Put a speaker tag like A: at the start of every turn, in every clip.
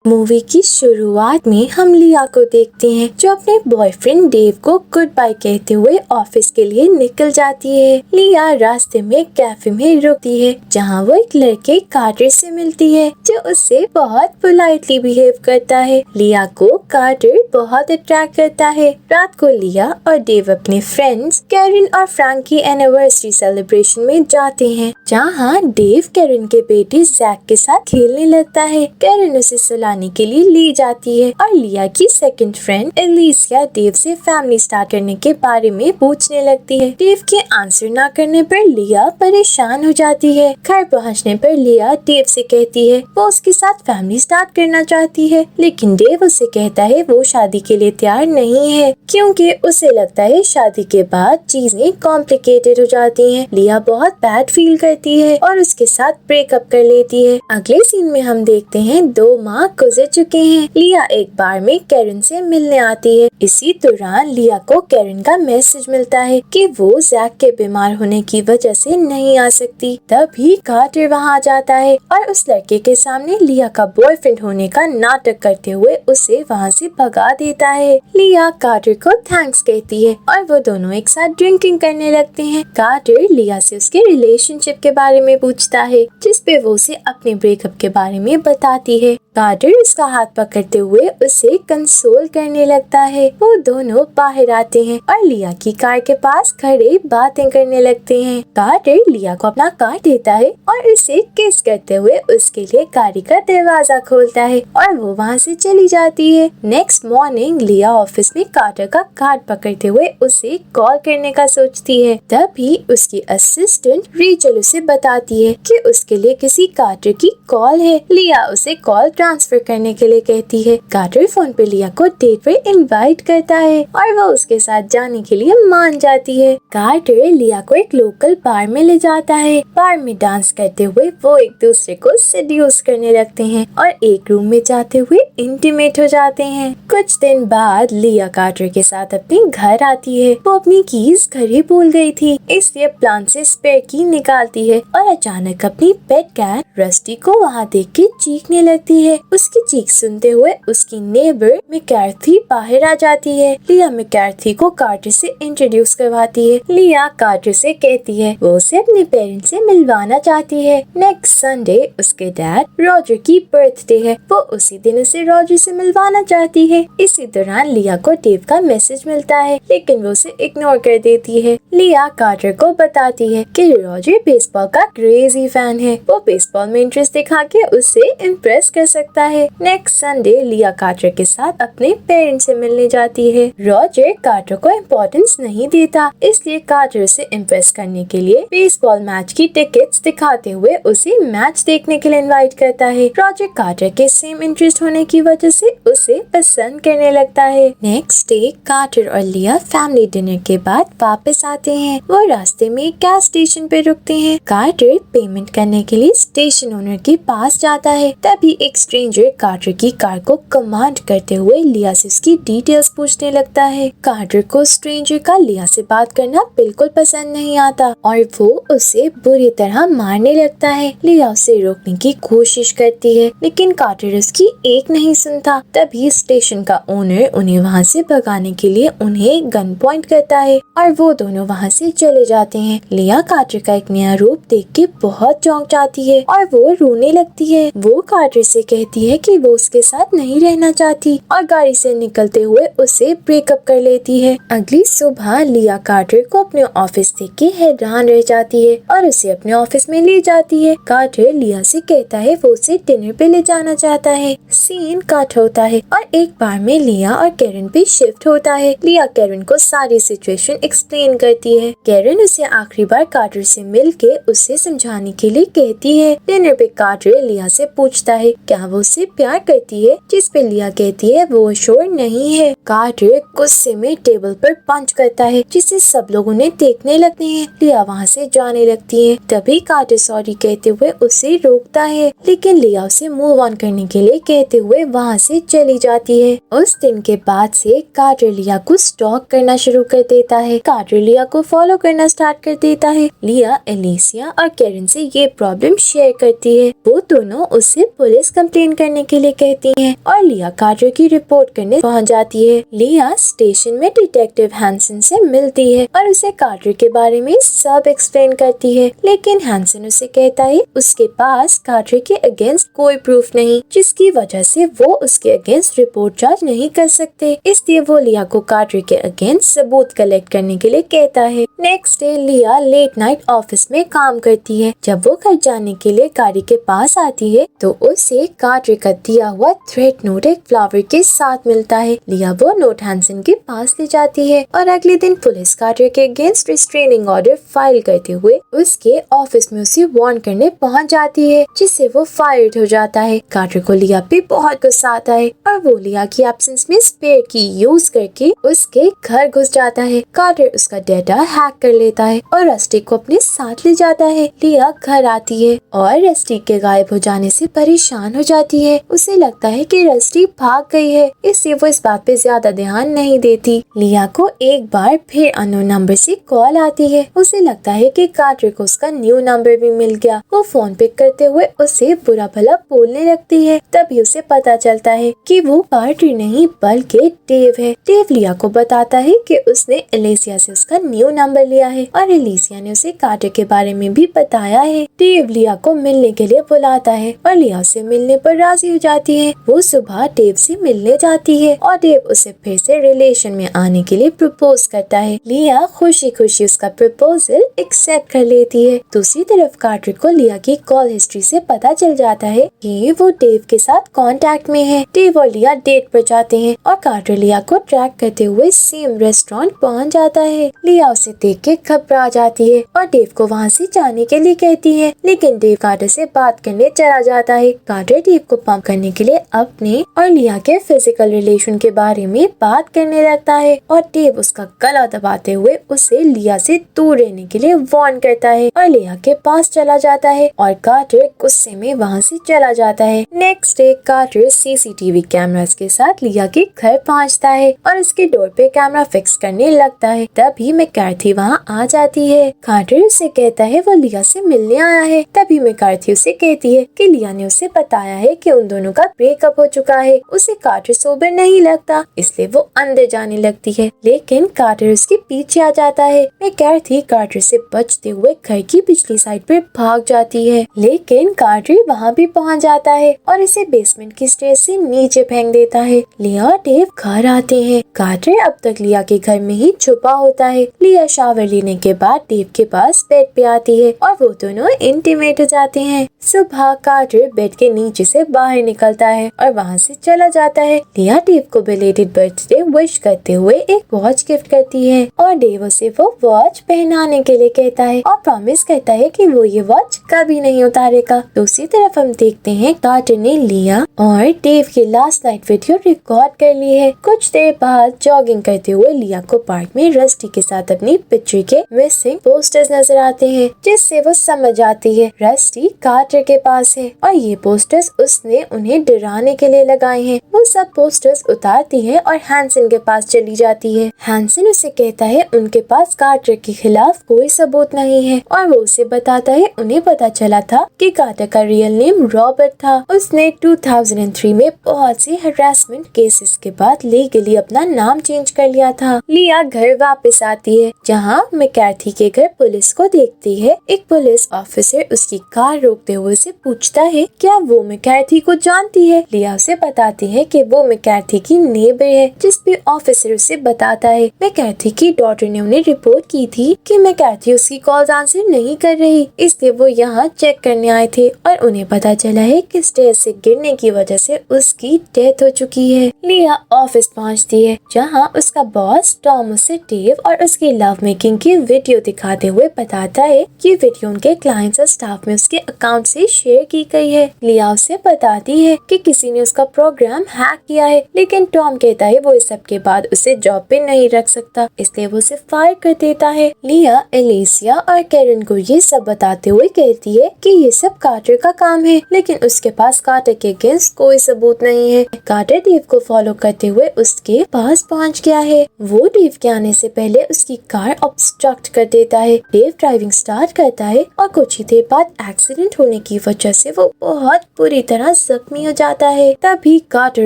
A: Movie की शुरुआत में हम लिया को देखते हैं जो अपने बॉयफ्रेंड डेव को गुड बाय कहते हुए ऑफिस के लिए निकल जाती है। लिया रास्ते में कैफे में रुकती है जहां वो एक लड़के कार्टर से मिलती है जो उससे बहुत पोलाइटली बिहेव करता है। लिया को कार्टर बहुत अट्रैक्ट करता है। रात को लिया और डेव अपने फ्रेंड्स कैरन और फ्रैंक की एनिवर्सरी सेलिब्रेशन में जाते हैं जहां डेव कैरन के बेटे जैक के साथ खेलने लगता है। कैरन उसे सुलाने के लिए ले जाती है और लिया की सेकंड फ्रेंड एलिसिया डेव से फैमिली स्टार्ट करने के बारे में पूछने लगती है। डेव के आंसर ना करने पर लिया परेशान हो जाती है। घर पहुंचने पर लिया डेव से कहती है वो उसके साथ फैमिली स्टार्ट करना चाहती है, लेकिन डेव उसे कहता है वो शादी के लिए तैयार नहीं है क्योंकि उसे लगता है शादी के बाद चीजें कॉम्प्लिकेटेड हो जाती हैं। लिया बहुत बैड फील करती है और उसके साथ ब्रेकअप कर लेती है। अगले सीन में हम देखते हैं 2 माह गुजर चुके हैं। लिया एक बार में कैरन से मिलने आती है। इसी दौरान लिया को कैरन का मैसेज मिलता है कि वो जैक के बीमार होने की वजह से नहीं आ सकती। तभी कार्टर वहां आ जाता है और उस लड़के के सामने लिया का बॉयफ्रेंड होने का नाटक करते हुए उसे वहां से भगा देता है। लिया कार्टर को थैंक्स कहती है और वो दोनों एक साथ ड्रिंकिंग करने लगते हैं। कार्टर लिया से उसके रिलेशनशिप के बारे में पूछता है जिसपे वो उसे अपने ब्रेकअप के बारे में बताती है। कार्टर उसका हाथ पकड़ते हुए उसे कंसोल करने लगता है। वो दोनों बाहर आते हैं और लिया की कार के पास खड़े बातें करने लगते हैं। कार्टर लिया को अपना कार देता है और उसे किस करते हुए उसके लिए गाड़ी का दरवाजा खोलता है और वो वहाँ से चली जाती है। नेक्स्ट मॉर्निंग लिया ऑफिस में कार्टर का कार्ड पकड़ते हुए उसे कॉल करने का सोचती है। तभी उसकी असिस्टेंट रेचल उसे बताती है कि उसके लिए किसी कार्टर की कॉल है। लिया उसे कॉल ट्रांसफर करने के लिए कहती है। कार्टर फोन पे लिया को डेट पर इनवाइट करता है और वो उसके साथ जाने के लिए मान जाती है। कार्टर लिया को एक लोकल बार में ले जाता है। बार में डांस करते हुए वो एक दूसरे को सेड्यूस करने लगते हैं और एक रूम में जाते हुए इंटीमेट हो जाते हैं। कुछ दिन बाद लिया कार्टर के साथ अपने घर आती है। वो अपनी कीज घर ही भूल गई थी, इसलिए प्लान से स्पेयर की निकालती है और अचानक अपनी पेट कैट रस्टी को वहाँ देख के चीखने लगती है। उसकी चीख सुनते हुए उसकी नेबर मैकर्थी बाहर आ जाती है। लिया मैकर्थी को कार्टर से इंट्रोड्यूस करवाती है। लिया कार्टर से कहती है वो उसे अपने पेरेंट्स से मिलवाना चाहती है। नेक्स्ट संडे उसके डैड रॉजर की बर्थडे है। वो उसी दिन उसे रॉजर से मिलवाना चाहती है। इसी दौरान लिया को डेव का मैसेज मिलता है, लेकिन वो उसे इग्नोर कर देती है। लिया कार्टर को बताती है कि रॉजर बेसबॉल का क्रेजी फैन है। वो बेसबॉल में इंटरेस्ट दिखा के उसे इम्प्रेस कर सकता है। नेक्स्ट संडे लिया कार्टर के साथ अपने पेरेंट्स से मिलने जाती है। रॉजर कार्टर को इम्पोर्टेंस नहीं देता, इसलिए कार्टर से इम्प्रेस करने के लिए बेसबॉल मैच की टिकट्स दिखाते हुए उसे मैच देखने के लिए इनवाइट करता है। रॉजर कार्टर के सेम इंटरेस्ट होने की वजह से उसे पसंद करने लगता है। नेक्स्ट डे कार्टर और लिया फैमिली डिनर के बाद वापस आते हैं। वो रास्ते में गैस स्टेशन पे रुकते हैं। कार्टर पेमेंट करने के लिए स्टेशन ओनर के पास जाता है। तभी एक स्ट्रेंजर कार्टर की कार को कमांड करते हुए लिया से उसकी डिटेल्स पूछने लगता है। कार्टर को स्ट्रेंजर का लिया से बात करना बिल्कुल पसंद नहीं आता और वो उसे बुरी तरह मारने लगता है। लिया उसे रोकने की कोशिश करती है, लेकिन कार्टर उसकी एक नहीं सुनता। तभी स्टेशन का ओनर उन्हें वहाँ से भगाने के लिए उन्हें गन पॉइंट करता है और वो दोनों वहाँ से चले जाते हैं। लिया कार्टर का एक नया रूप देख के बहुत चौंक जाती है और वो रोने लगती है। वो कार्टर से कहती है कि वो उसके साथ नहीं रहना चाहती और गाड़ी से निकलते हुए उसे ब्रेकअप कर लेती है। अगली सुबह लिया कार्टर को अपने ऑफिस देख के हैरान रह जाती है और उसे अपने ऑफिस में ले जाती है। कार्टर लिया से कहता है वो उसे डिनर पे ले जाना चाहता है। सीन कट होता है और एक बार में लिया और कैरन पे शिफ्ट होता है। लिया कैरन को सारी सिचुएशन एक्सप्लेन करती है। कैरन उसे आखिरी बार कार्टर से मिलके उसे समझाने के लिए कहती है। डिनर पे कार्टर लिया से पूछता है क्या वो उससे प्यार करती है, जिस पे लिया कहती है वो श्योर नहीं है। कार्टर गुस्से में टेबल पर पंच करता है जिसे सब लोग उन्हें देखने लगते हैं। लिया वहाँ से जाने लगती है। तभी कार्टर सॉरी कहते हुए उसे रोकता है, लेकिन लिया उसे मूव ऑन करने के लिए कहते हुए वहाँ से चली जाती है। उस दिन के बाद से कार्टर लिया को स्टॉक करना शुरू कर देता है। कार्टर लिया को फॉलो करना स्टार्ट कर देता है। लिया एलिसिया और कैरन से ये प्रॉब्लम शेयर करती है। वो दोनों उससे पुलिस कंप्लेन करने करने के लिए कहती है और लिया कार्टर की रिपोर्ट करने पहुंच जाती है। लिया स्टेशन में डिटेक्टिव हैंसन से मिलती है और उसे कार्टर के बारे में सब एक्सप्लेन करती है, लेकिन हैंसन उसे कहता है उसके पास कार्टर के अगेंस्ट कोई प्रूफ नहीं, जिसकी वजह से वो उसके अगेंस्ट रिपोर्ट चार्ज नहीं कर सकते। इसलिए वो लिया को कार्टर के अगेंस्ट सबूत कलेक्ट करने के लिए कहता है। नेक्स्ट डे लिया लेट नाइट ऑफिस में काम करती है। जब वो घर जाने के लिए गाड़ी के पास आती है तो उसे कार्टर का दिया हुआ थ्रेट नोट एक फ्लावर के साथ मिलता है। लिया वो नोट हैंसन के पास ले जाती है और अगले दिन पुलिस कार्टर के अगेंस्ट रिस्ट्रेनिंग ऑर्डर फाइल करते हुए उसके ऑफिस में उसे वार्न करने पहुंच जाती है, जिससे वो फायर्ड हो जाता है। कार्टर को लिया पे बहुत गुस्सा आता है और वो लिया की एब्सेंस में स्पेयर की यूज करके उसके घर घुस जाता है। कार्टर उसका डेटा हैक कर लेता है और रस्टी को अपने साथ ले जाता है। लिया घर आती है और रस्टी के गायब हो जाने से परेशान हो जाती है। उसे लगता है कि रस्टी भाग गई है, इसलिए वो इस बात पे ज्यादा ध्यान नहीं देती। लिया को एक बार फिर अननोन नंबर से कॉल आती है। उसे लगता है कि कार्टर को उसका न्यू नंबर भी मिल गया। वो फोन पिक करते हुए उसे बुरा भला बोलने लगती है। तभी उसे पता चलता है कि वो कार्टर नहीं बल्कि डेव है। डेव लिया को बताता है कि उसने एलिसिया से उसका न्यू नंबर लिया है और एलिसिया ने उसे कार्टर के बारे में भी बताया है। डेव लिया को मिलने के लिए बुलाता है और लिया से मिलने पर राजी हो जाती है। वो सुबह डेव से मिलने जाती है और डेव उसे फिर से रिलेशन में आने के लिए प्रपोज करता है। लिया खुशी खुशी उसका प्रपोजल एक्सेप्ट कर लेती है। दूसरी तरफ कार्टर को लिया की कॉल हिस्ट्री से पता चल जाता है कि वो डेव के साथ कांटेक्ट में है। डेव और लिया डेट पर जाते हैं और कार्टर लिया को ट्रैक करते हुए सेम रेस्टोरेंट पहुंच जाता है। लिया उसे देख के घबरा जाती है और डेव को वहां से जाने के लिए कहती है, लेकिन डेव कार्टर से बात करने चला जाता है। कार्टर डेव को पंप करने के लिए अपने और लिया के फिजिकल रिलेशन के बारे में बात करने लगता है और डेव उसका गला दबाते हुए उसे लिया से दूर रहने के लिए वार्न करता है और लिया के पास चला जाता है और कार्टर गुस्से में वहां से चला जाता है। नेक्स्ट डे कार्टर सीसीटीवी कैमरास के साथ लिया के घर पहुंचता है और उसके डोर पे कैमरा फिक्स करने लगता है। तभी मैकार्थी वहां आ जाती है। कार्टर उसे कहता है वो लिया से मिलने आया है। तभी मैकार्थी उसे कहती है कि लिया ने उसे बताया है कि उन दोनों का ब्रेकअप हो चुका है। उसे कार्टर सोबर नहीं लगता, इसलिए वो अंदर जाने लगती है, लेकिन कार्टर उसके पीछे आ जाता है। मैकार्थी कार्टर से बचते हुए घर की पिछली साइड पर भाग जाती है, लेकिन कार्टर वहां भी पहुंच जाता है और इसे बेसमेंट की स्टेज से नीचे फेंक देता है। लिया और डेव घर आते हैं। कार्टर अब तक लिया के घर में ही छुपा होता है। लिया शावर लेने के बाद डेव के पास बेड पे आती है और वो दोनों इंटीमेट हो जाते हैं। सुबह कार्टर बेड के नीचे से बाहर निकलता है और वहाँ से चला जाता है। लिया डेव को बिलेटेड बर्थडे विश करते हुए एक वॉच गिफ्ट करती है और डेव उसे वो वॉच पहनाने के लिए कहता है और प्रॉमिस करता है कि वो ये वॉच कभी नहीं उतारेगा। दूसरी तरफ हम देखते हैं कार्टर ने लिया और डेव की लास्ट नाइट वीडियो रिकॉर्ड कर ली है। कुछ देर बाद जॉगिंग करते हुए लिया को पार्क में रस्टी के साथ अपनी पिक्चर के मिसिंग पोस्टर्स नजर आते हैं, जिससे वो समझ आती है रस्टी कार्टर के पास है और ये पोस्टर्स उसने उन्हें डराने के लिए लगाए हैं। वो सब पोस्टर्स उतारती है और हैंसन के पास चली जाती है। हैंसन उसे कहता है उनके पास कार्टर के खिलाफ कोई सबूत नहीं है और वो उसे बताता है उन्हें पता चला था कि कार्टर का रियल नेम रॉबर्ट था। उसने 2003 में बहुत सी हरासमेंट केसेस के बाद लीगली अपना नाम चेंज कर लिया था। लिया घर वापस आती है, जहां मैकार्थी के घर पुलिस को देखती है। एक पुलिस ऑफिसर उसकी कार रोकते हुए उसे पूछता है क्या वो मैकार्थी को जानती है। लिया उसे बताती है कि वो मैकार्थी की नेबर है, जिस पे ऑफिसर उसे बताता है मैकार्थी की डॉटर ने उन्हें रिपोर्ट की थी कि मैकार्थी उसकी कॉल्स आंसर नहीं कर रही, इसलिए वो यहाँ चेक करने आए थे और उन्हें पता चला है कि स्टेज से गिरने की वजह से उसकी डेथ हो चुकी है। लिया ऑफिस पहुँचती है, जहाँ उसका बॉस टॉम उसे डेव और उसकी लव मेकिंग की वीडियो दिखाते हुए बताता है कि वीडियो उनके क्लाइंट्स और स्टाफ में उसके अकाउंट से शेयर की गई है। लिया उसे बताती है कि किसी ने उसका प्रोग्राम हैक किया है, लेकिन टॉम कहता है वो इस सब के बाद उसे जॉब पे नहीं रख सकता, इसलिए वो उसे फायर कर देता है। लिया एलिसिया और कैरन को ये सब बताते हुए कहती है कि ये सब कार्टर का काम है, लेकिन उसके पास कार्टर के अगेंस्ट कोई सबूत नहीं है। कार्टर डेव को फॉलो करते हुए उसके पास पहुंच गया है। वो डेव के आने से पहले उसकी कार ऑब्स्ट्रक्ट कर देता है। डेव ड्राइविंग स्टार्ट करता है और कुछ ही देर बाद एक्सीडेंट होने की वजह से वो बहुत बुरी तरह जख्मी हो जाता है। तभी कार्टर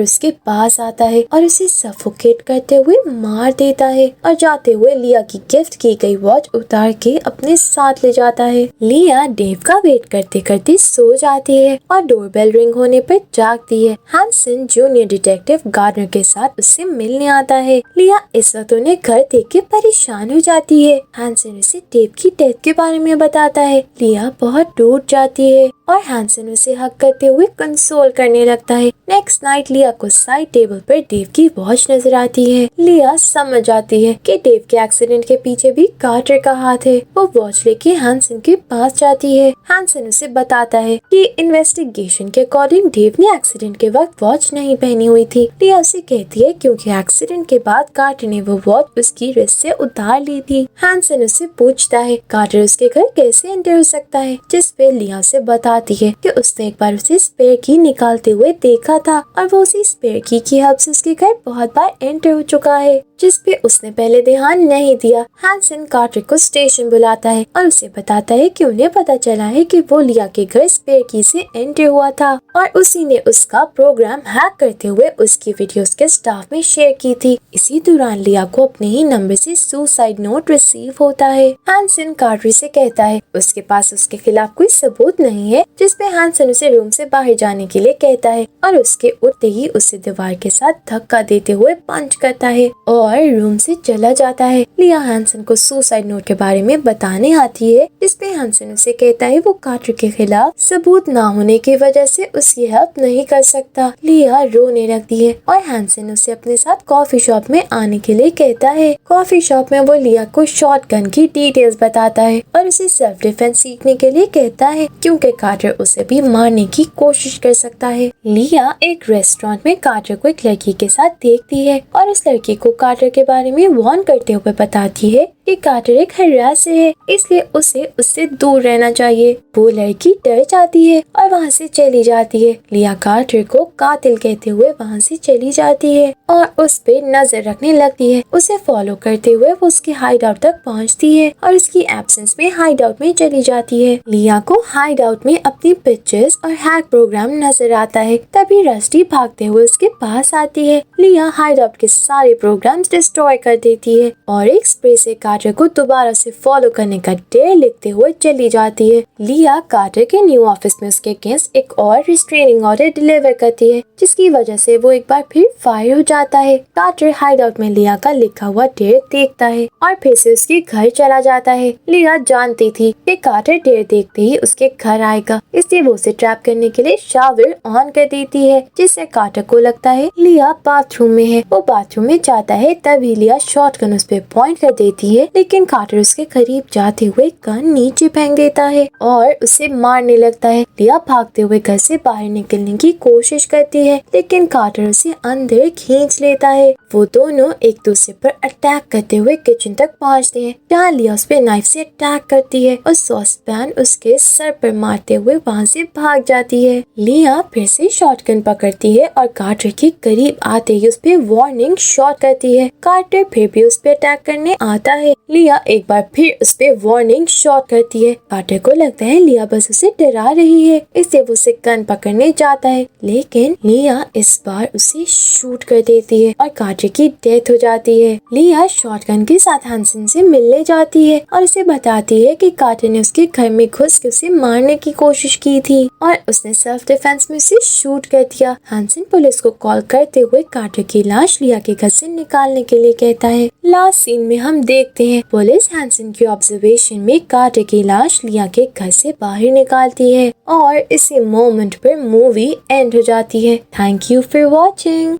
A: उसके पास आता है और उसे सफोकेट करते हुए मार देता है और जाते हुए लिया की गिफ्ट की गई वॉच उतार के अपने साथ ले जाता है। लिया डेव का वेट करते करते सो जाती है और डोरबेल रिंग होने पर जागती है। हैंसन जूनियर डिटेक्टिव गार्डनर के साथ उससे मिलने आता है। लिया इस वक्त उन्हें घर देख के परेशान हो जाती है। हैंसन उसे डेव की डेथ के बारे में बताता है। लिया बहुत टूट जाती है और हैंसन उसे हक करते हुए कंसोल करने लगता है। नेक्स्ट नाइट लिया को साइड टेबल पर डेव की वॉच नजर आती है। लिया समझ जाती है कि डेव के एक्सीडेंट के पीछे भी कार्टर का हाथ है। वो वॉच लेके हैंसन के पास जाती है। हैंसन उसे बताता है कि इन्वेस्टिगेशन के अकॉर्डिंग डेव ने एक्सीडेंट के वक्त वॉच नहीं पहनी हुई थी। लिया उसे कहती है क्योंकि एक्सीडेंट के बाद कार्टर ने वो वॉच उसकी रिस्ट से उतार ली थी। हैंसन उससे पूछता है कार्टर उसके घर कैसे एंटर हो सकता है, जिस पे लिया उसे बताती है कि उसने एक बार उसे स्पेयर की निकालते हुए देखा था और वो उसी स्पेयर की हेल्प से उसके घर बहुत बार एंटर हो चुका है, जिस पे उसने पहले ध्यान नहीं दिया। हैंसन कार्टर को स्टेशन बुलाता है और उसे बताता है कि उन्हें पता चला है कि वो लिया के घर स्पेयर की से एंटर हुआ था और उसी ने उसका प्रोग्राम हैक करते हुए उसकी वीडियो उसके स्टाफ में शेयर की थी। इसी दौरान लिया को अपने ही नंबर से सुसाइड नोट रिसीव होता है। हैंसन कार्टर से कहता है उसके पास उसके खिलाफ कोई सबूत नहीं है, जिसपे हैंसन उसे रूम से बाहर जाने के लिए कहता है और उसके उठते ही उसे दीवार के साथ धक्का देते हुए पंच करता है और रूम से चला जाता है। लिया हैंसन को सुसाइड नोट के बारे में बताने आती है, जिसपे हैंसन उसे कहता है वो कार्टर के खिलाफ सबूत ना होने की वजह से उसकी हेल्प नहीं कर सकता। लिया रोने लगती है और हैंसन उसे अपने साथ कॉफी शॉप में आने के लिए कहता है। कॉफी शॉप में वो लिया को शॉटगन की डिटेल्स बताता है और उसे सेल्फ डिफेंस सीखने के लिए कहता है क्योंकि कार्टर उसे भी मारने की कोशिश कर सकता है। लिया एक रेस्टोरेंट में कार्टर को एक लड़की के साथ देखती है और उस लड़की को कार्टर के बारे में वार्न करते हुए बताती है कि कार्टर एक हरास है, इसलिए उसे उससे दूर रहना चाहिए। वो लड़की डर जाती है और वहाँ से चली जाती है। लिया कार्टर को कातिल कहते हुए वहाँ से चली जाती है और उस पे नजर रखने लगती है। उसे फॉलो करते हुए वो उसके हाइड आउट तक पहुँचती है और उसकी एब्सेंस में हाइड आउट में चली जाती है। लिया को हाइड आउट में अपनी पिक्चर्स और हैक प्रोग्राम नजर आता है। तभी रस्टी भागते हुए उसके पास आती है। लिया हाइड आउट के सारे प्रोग्राम्स डिस्ट्रॉय कर देती है और एक स्प्रे से कार्टर को दोबारा से फॉलो करने का डेयर लिखते हुए चली जाती है। लिया कार्टर के न्यू ऑफिस में उसके अगेंस्ट एक और रिस्ट्रेनिंग ऑर्डर डिलीवर करती है, जिसकी वजह से वो एक बार फिर फायर हो जाता है। कार्टर हाइड आउट में लिया का लिखा हुआ डेयर देखता है और फिर से उसके घर चला जाता है। लिया जानती थी कि कार्टर डेयर देखते ही उसके घर आएगा, इसलिए वो उसे ट्रैप करने के लिए शावर ऑन कर देती है, जिससे कार्टर को लगता है लिया बाथरूम में है। वो बाथरूम में जाता है, तभी लिया शॉटगन उस पे पॉइंट कर देती है, लेकिन कार्टर उसके करीब जाते हुए गन नीचे फेंक देता है और उसे मारने लगता है। लिया भागते हुए घर से बाहर निकलने की कोशिश करती है, लेकिन कार्टर उसे अंदर खींच लेता है। वो दोनों एक दूसरे पर अटैक करते हुए किचन तक पहुंचते हैं, जहाँ लिया उस पे नाइफ से अटैक करती है और सॉस पैन उसके सर पर मारते हुए वहाँ से भाग जाती है। लिया फिर से शॉटगन पकड़ती है और कार्टर के करीब आते ही उस पे वार्निंग शॉट करती है। कार्टर फिर भी उस पे अटैक करने आता है। लिया एक बार फिर उस पे वार्निंग शॉट करती है। कार्टर को लगता है लिया बस उसे डरा रही है, इसलिए वो उसे गन पकड़ने जाता है, लेकिन लिया इस बार उसे शूट कर देती है और कार्टर की डेथ हो जाती है। लिया शॉटगन के साथ हैंसन से मिलने जाती है और उसे बताती है कि कार्टर ने उसके घर में घुस के उसे मारने की कोशिश की थी और उसने सेल्फ डिफेंस में उसे शूट कर दिया। हैंसन पुलिस को कॉल करते हुए कार्टर की लाश लिया के घर से निकालने के लिए कहता है। लास्ट सीन में हम देखते हैं पुलिस हैंसन की ऑब्जर्वेशन में कार्टर की लाश लिया के घर से बाहर निकालती है और इसी मोमेंट पर मूवी एंड हो जाती है। Thank you for watching.